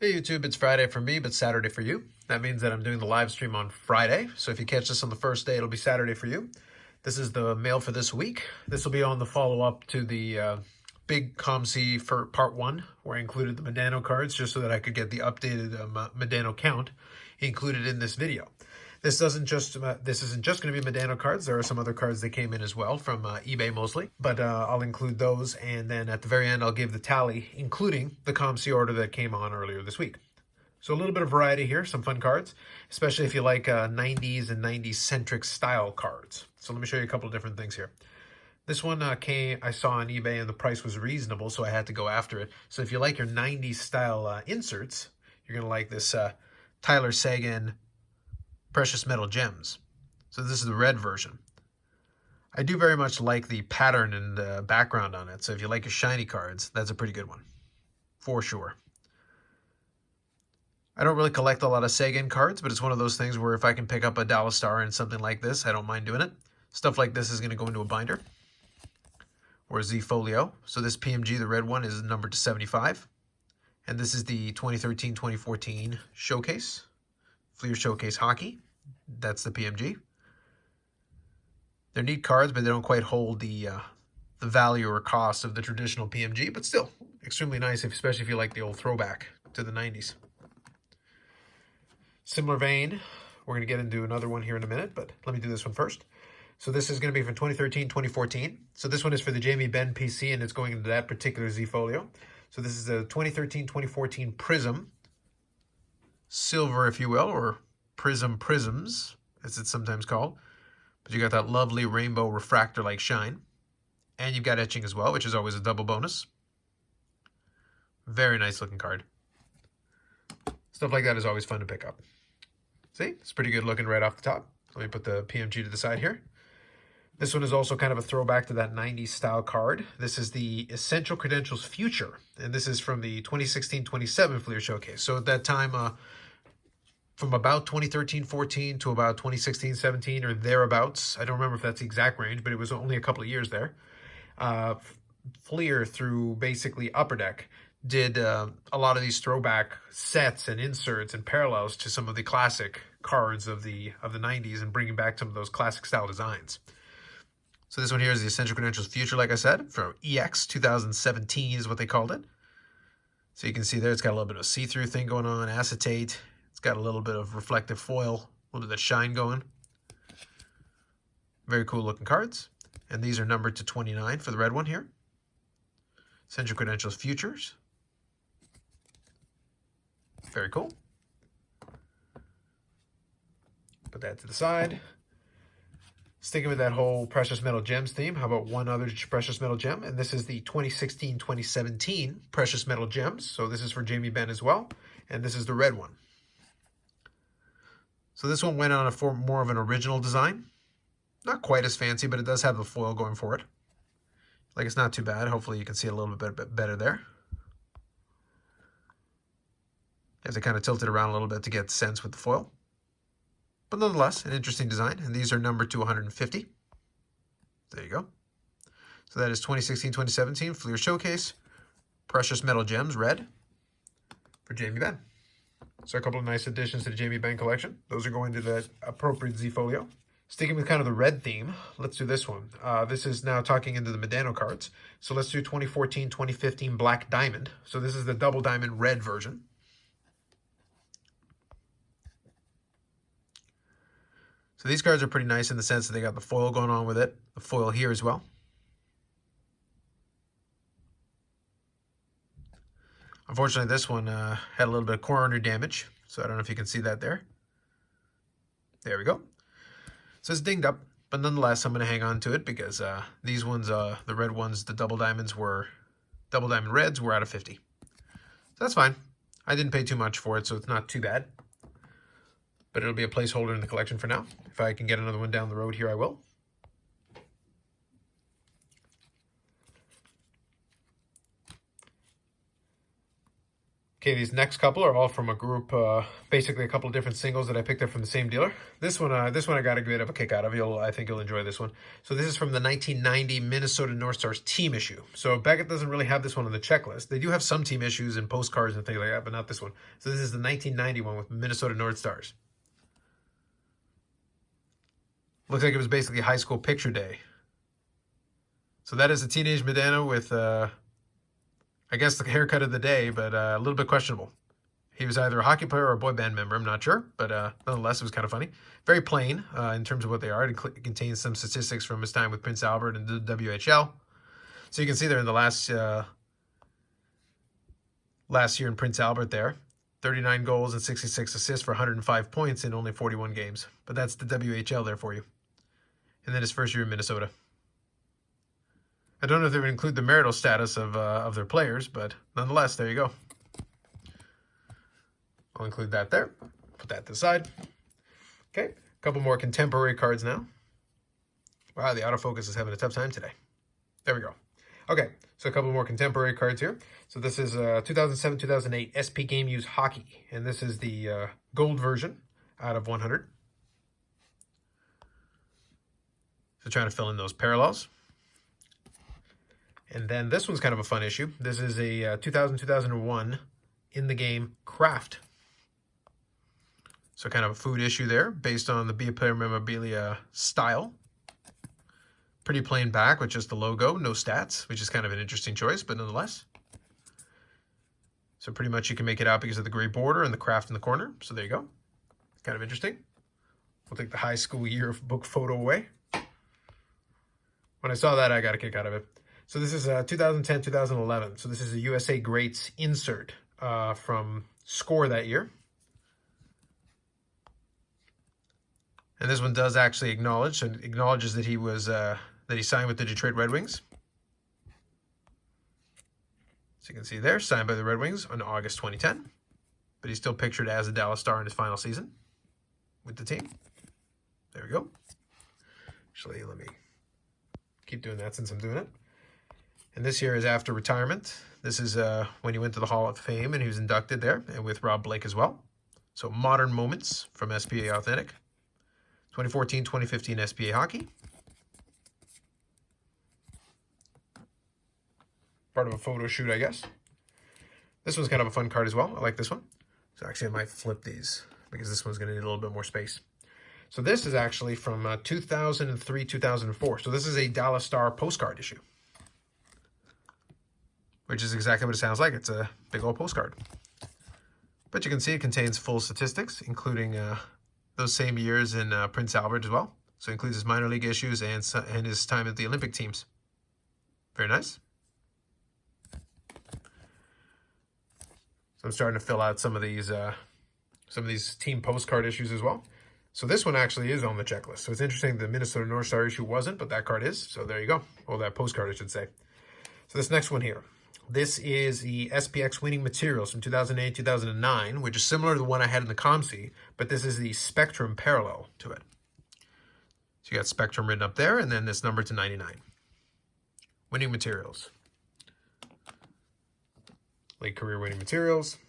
Hey YouTube, it's Friday for me, but Saturday for you. That means that I'm doing the live stream on Friday. So if you catch this on the first day, it'll be Saturday for you. This is the mail for this week. This will be on the follow-up to the big ComC for part 1, where I included the Modano cards just so that I could get the updated Modano count included in this video. This isn't just going to be Modano cards. There are some other cards that came in as well from eBay mostly, but I'll include those, and then at the very end I'll give the tally, including the ComC order that came on earlier this week. So a little bit of variety here, some fun cards, especially if you like 90s and 90s centric style cards. So let me show you a couple of different things here. This one I saw on eBay and the price was reasonable, so I had to go after it. So if you like your 90s style inserts, you're going to like this Tyler Sagan Precious Metal Gems. So this is the red version. I do very much like the pattern and background on it. So if you like your shiny cards, that's a pretty good one, for sure. I don't really collect a lot of Sagan cards, but it's one of those things where if I can pick up a Dallas Star and something like this, I don't mind doing it. Stuff like this is going to go into a binder or a Z Folio. So this PMG, the red one, is numbered to 75. And this is the 2013-2014 Showcase. Fleer Showcase Hockey. That's the PMG. They're neat cards, but they don't quite hold the value or cost of the traditional PMG, but still extremely nice, especially if you like the old throwback to the 90s. Similar vein, we're going to get into another one here in a minute, but let me do this one first. So this is going to be from 2013-2014. So this one is for the Jamie Benn PC, and it's going into that particular Z Folio. So this is a 2013-2014 Prism. Silver, if you will, or prisms, as it's sometimes called. But you got that lovely rainbow refractor-like shine. And you've got etching as well, which is always a double bonus. Very nice looking card. Stuff like that is always fun to pick up. See, it's pretty good looking right off the top. Let me put the PMG to the side here. This one is also kind of a throwback to that 90s style card. This is the Essential Credentials Future, and this is from the 2016-27 Fleer Showcase. So at that time, from about 2013-14 to about 2016-17 or thereabouts, I don't remember if that's the exact range, but it was only a couple of years there. Fleer, through basically Upper Deck, did a lot of these throwback sets and inserts and parallels to some of the classic cards of the 90s and bringing back some of those classic style designs. So this one here is the Essential Credentials Future, like I said, from EX 2017 is what they called it. So you can see there it's got a little bit of see-through thing going on, acetate. It's got a little bit of reflective foil, a little bit of shine going. Very cool looking cards. And these are numbered to 29 for the red one here. Essential Credentials Futures. Very cool. Put that to the side. Sticking with that whole Precious Metal Gems theme, how about one other Precious Metal Gem? And this is the 2016-2017 Precious Metal Gems. So this is for Jamie Benn as well. And this is the red one. So this one went on a more of an original design. Not quite as fancy, but it does have the foil going for it. Like, it's not too bad. Hopefully you can see it a little bit better there. You have to kind of tilt it around a little bit to get sense with the foil. But nonetheless, an interesting design. And these are numbered to 150. There you go. So that is 2016-2017 Fleer Showcase. Precious Metal Gems, red, for Jamie Benn. So a couple of nice additions to the Jamie Benn collection. Those are going to the appropriate Z Folio. Sticking with kind of the red theme, let's do this one. This is now talking into the Modano cards. So let's do 2014-2015 Black Diamond. So this is the double diamond red version. So these cards are pretty nice in the sense that they got the foil going on with it. The foil here as well. Unfortunately, this one had a little bit of corner damage, so I don't know if you can see that there. There we go. So it's dinged up, but nonetheless, I'm going to hang on to it because these ones, the red ones, the double diamond reds were out of 50. So that's fine. I didn't pay too much for it, so it's not too bad. But it'll be a placeholder in the collection for now. If I can get another one down the road here, I will. Okay, these next couple are all from a group, basically a couple of different singles that I picked up from the same dealer. This one I got a bit of a kick out of. I think you'll enjoy this one. So this is from the 1990 Minnesota North Stars team issue. So Beckett doesn't really have this one on the checklist. They do have some team issues and postcards and things like that, but not this one. So this is the 1990 one with Minnesota North Stars. Looks like it was basically high school picture day. So that is a teenage Modano with, I guess, the haircut of the day, but a little bit questionable. He was either a hockey player or a boy band member, I'm not sure, but nonetheless, it was kind of funny. Very plain in terms of what they are. It contains some statistics from his time with Prince Albert and the WHL. So you can see there in the last year in Prince Albert there, 39 goals and 66 assists for 105 points in only 41 games. But that's the WHL there for you. And then his first year in Minnesota. I don't know if they would include the marital status of their players, but nonetheless, there you go. I'll include that there. Put that to the side. Okay, a couple more contemporary cards now. Wow, the autofocus is having a tough time today. There we go. Okay, so a couple more contemporary cards here. So this is 2007-2008 SP Game Use Hockey, and this is the gold version out of 100. So trying to fill in those parallels. And then this one's kind of a fun issue. This is a 2000-2001 in the game Craft. So kind of a food issue there based on the BAP memorabilia style. Pretty plain back with just the logo, no stats, which is kind of an interesting choice, but nonetheless. So pretty much you can make it out because of the gray border and the Craft in the corner. So there you go. Kind of interesting. We'll take the high school year book photo away. When I saw that, I got a kick out of it. So this is 2010-2011. So this is a USA Greats insert from Score that year. And this one does actually acknowledges that he was that he signed with the Detroit Red Wings. So you can see there, signed by the Red Wings on August 2010. But he's still pictured as a Dallas Star in his final season with the team. There we go. Actually, let me keep doing that since I'm doing it. And this year is after retirement. This is when he went to the Hall of Fame and he was inducted there, and with Rob Blake as well. So modern moments from SPA Authentic. 2014-2015 SPA Hockey. Part of a photo shoot, I guess. This one's kind of a fun card as well. I like this one. So actually I might flip these because this one's going to need a little bit more space. So this is actually from 2003-2004. So this is a Dallas Star postcard issue. Which is exactly what it sounds like. It's a big old postcard. But you can see it contains full statistics, including those same years in Prince Albert as well. So it includes his minor league issues and his time at the Olympic teams. Very nice. So I'm starting to fill out some of these team postcard issues as well. So this one actually is on the checklist. So it's interesting the Minnesota North Star issue wasn't, but that card is. So there you go. Or that postcard, I should say. So this next one here. This is the SPX Winning Materials from 2008-2009, which is similar to the one I had in the ComC, but this is the Spectrum parallel to it. So you got Spectrum written up there, and then this number to 99. Winning Materials. Late career Winning Materials.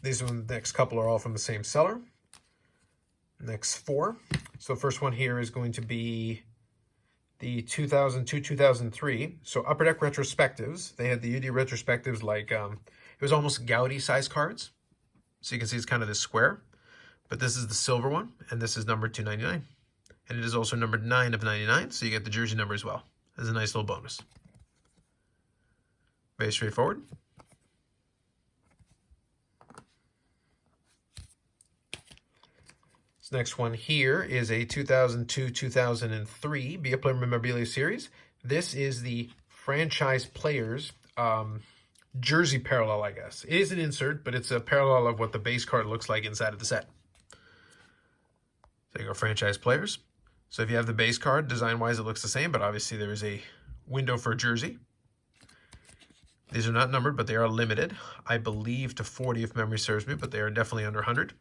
These next couple are all from the same seller. Next four. So the first one here is going to be the 2002-2003. So Upper Deck retrospectives. They had the UD retrospectives like, it was almost Gaudy size cards. So you can see it's kind of this square. But this is the silver one, and this is numbered 299. And it is also numbered 9 of 99, so you get the jersey number as well. As a nice little bonus. Very straightforward. This next one here is a 2002-2003 BAP Memorabilia Series. This is the franchise players jersey parallel, I guess. It is an insert, but it's a parallel of what the base card looks like inside of the set. So you go franchise players. So if you have the base card, design-wise it looks the same, but obviously there is a window for a jersey. These are not numbered, but they are limited. I believe to 40 if memory serves me, but they are definitely under 100.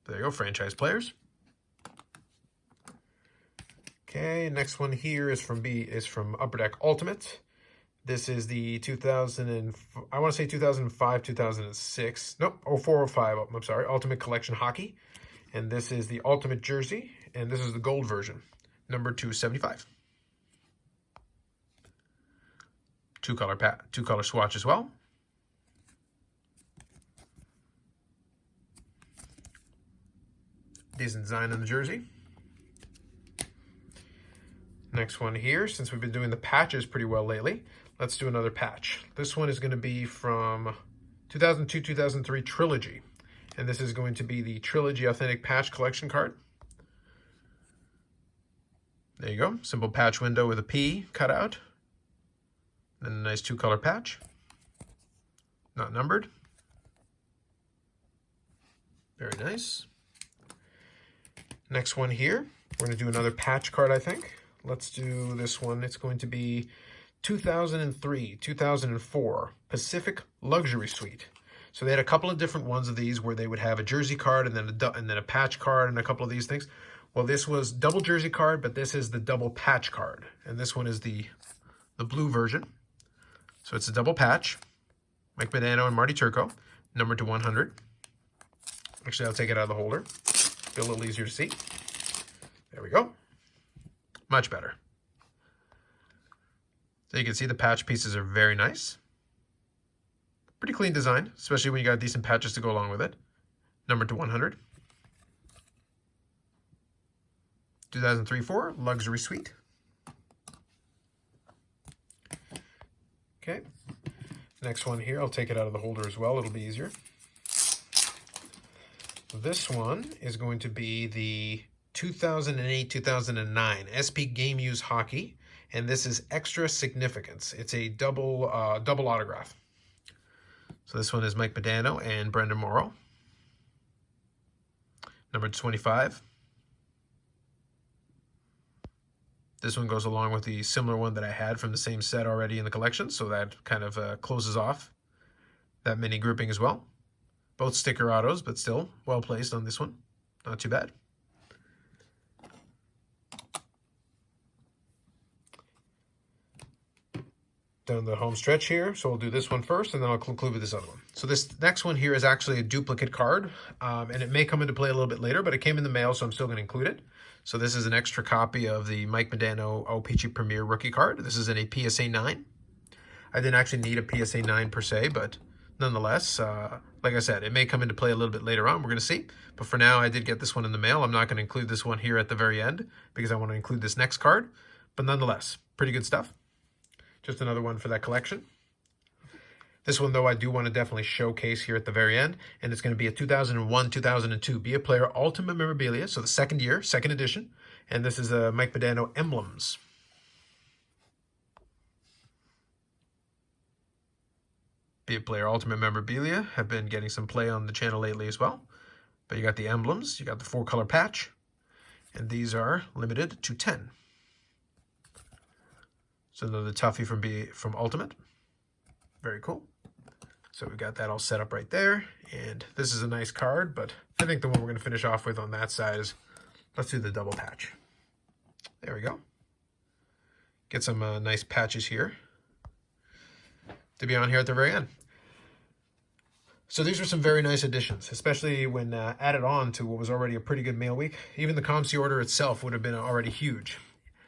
There you go, franchise players. Okay, next one here is from Upper Deck Ultimate. This is the 2000 and I want to say 2005, 2006. Nope, 04, 05. I'm sorry, Ultimate Collection Hockey. And this is the Ultimate Jersey, and this is the gold version, number 275. Two color swatch as well. Decent design on the jersey. Next one here, since we've been doing the patches pretty well lately, let's do another patch. This one is going to be from 2002-2003 Trilogy. And this is going to be the Trilogy Authentic Patch Collection card. There you go. Simple patch window with a P cut out. Then a nice two-color patch. Not numbered. Very nice. Next one here, we're going to do another patch card, I think. Let's do this one. It's going to be 2003-2004 Pacific Luxury Suite. So they had a couple of different ones of these where they would have a jersey card and then a patch card and a couple of these things. Well, this was double jersey card, but this is the double patch card. And this one is the blue version. So it's a double patch. Mike Modano and Marty Turco, numbered to 100. Actually, I'll take it out of the holder. Be a little easier to see. There we go. Much better. So you can see the patch pieces are very nice. Pretty clean design, especially when you got decent patches to go along with it. Numbered to 100. 2003-04 Luxury Suite. Okay. Next one here, I'll take it out of the holder as well. It'll be easier. This one is going to be the 2008-2009 SP Game Use Hockey, and this is Extra Significance. It's a double autograph. So this one is Mike Modano and Brendan Morrow. Number 25. This one goes along with the similar one that I had from the same set already in the collection, so that kind of closes off that mini grouping as well. Both sticker autos, but still well placed on this one. Not too bad. Down the home stretch here, so we'll do this one first, and then I'll conclude with this other one. So this next one here is actually a duplicate card, and it may come into play a little bit later, but it came in the mail, so I'm still going to include it. So this is an extra copy of the Mike Modano OPC Premier rookie card. This is in a PSA 9. I didn't actually need a PSA 9 per se, but nonetheless, like I said, it may come into play a little bit later on. We're going to see. But for now, I did get this one in the mail. I'm not going to include this one here at the very end because I want to include this next card. But nonetheless, pretty good stuff. Just another one for that collection. This one, though, I do want to definitely showcase here at the very end. And it's going to be a 2001-2002 Be a Player Ultimate Memorabilia. So the second year, second edition. And this is a Mike Modano Emblems. Be a Player Ultimate Memorabilia have been getting some play on the channel lately as well. But you got the emblems, you got the 4-color patch, and these are limited to 10. So another toughie from Ultimate. Very cool. So we got that all set up right there, and this is a nice card, but I think the one we're going to finish off with on that side is, let's do the double patch. There we go. Get some nice patches here to be on here at the very end. So these are some very nice additions, especially when added on to what was already a pretty good mail week. Even the ComC order itself would have been already huge.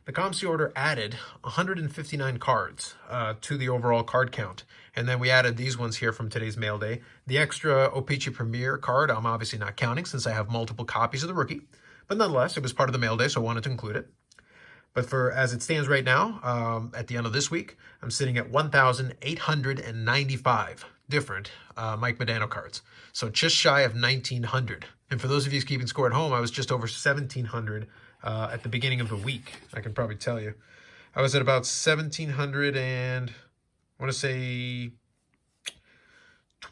The ComC order added 159 cards to the overall card count. And then we added these ones here from today's mail day. The extra OPC Premier card, I'm obviously not counting since I have multiple copies of the rookie. But nonetheless, it was part of the mail day, so I wanted to include it. But for as it stands right now, at the end of this week, I'm sitting at 1,895 different Mike Modano cards. So just shy of 1,900. And for those of you keeping score at home, I was just over 1,700 at the beginning of the week. I can probably tell you. I was at about 1,700 and I want to say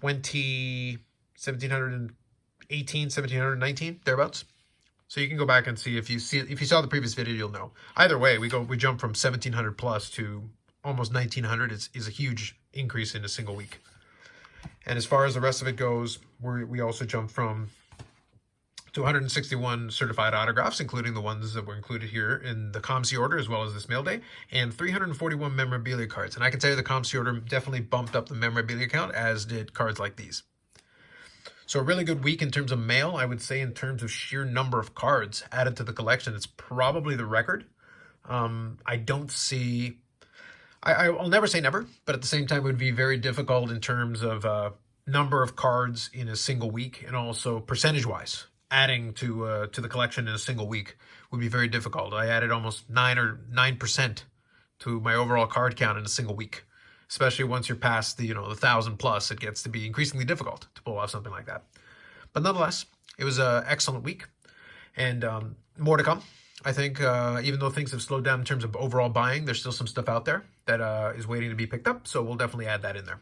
1,718, 1,719, thereabouts. So you can go back and see if you saw the previous video, you'll know. Either way, we jump from 1,700 plus to almost 1,900 is a huge increase in a single week. And as far as the rest of it goes, we also jump from to 161 certified autographs, including the ones that were included here in the ComC order, as well as this mail day, and 341 memorabilia cards. And I can tell you the ComC order definitely bumped up the memorabilia count, as did cards like these. So a really good week in terms of mail. I would say in terms of sheer number of cards added to the collection, it's probably the record. I don't see... I'll never say never, but at the same time, it would be very difficult in terms of number of cards in a single week, and also percentage-wise. Adding to the collection in a single week would be very difficult. I added almost 9% to my overall card count in a single week. Especially once you're past the 1,000 plus, it gets to be increasingly difficult to pull off something like that. But nonetheless, it was an excellent week, and more to come. I think even though things have slowed down in terms of overall buying, there's still some stuff out there that is waiting to be picked up. So we'll definitely add that in there.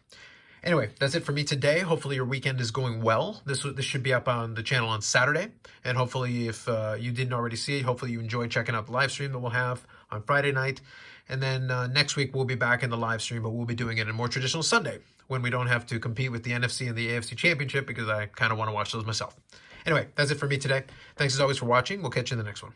Anyway, that's it for me today. Hopefully your weekend is going well. This should be up on the channel on Saturday. And hopefully if you didn't already see it, hopefully you enjoyed checking out the live stream that we'll have on Friday night. And then next week we'll be back in the live stream, but we'll be doing it in a more traditional Sunday when we don't have to compete with the NFC and the AFC Championship, because I kind of want to watch those myself. Anyway, that's it for me today. Thanks as always for watching. We'll catch you in the next one.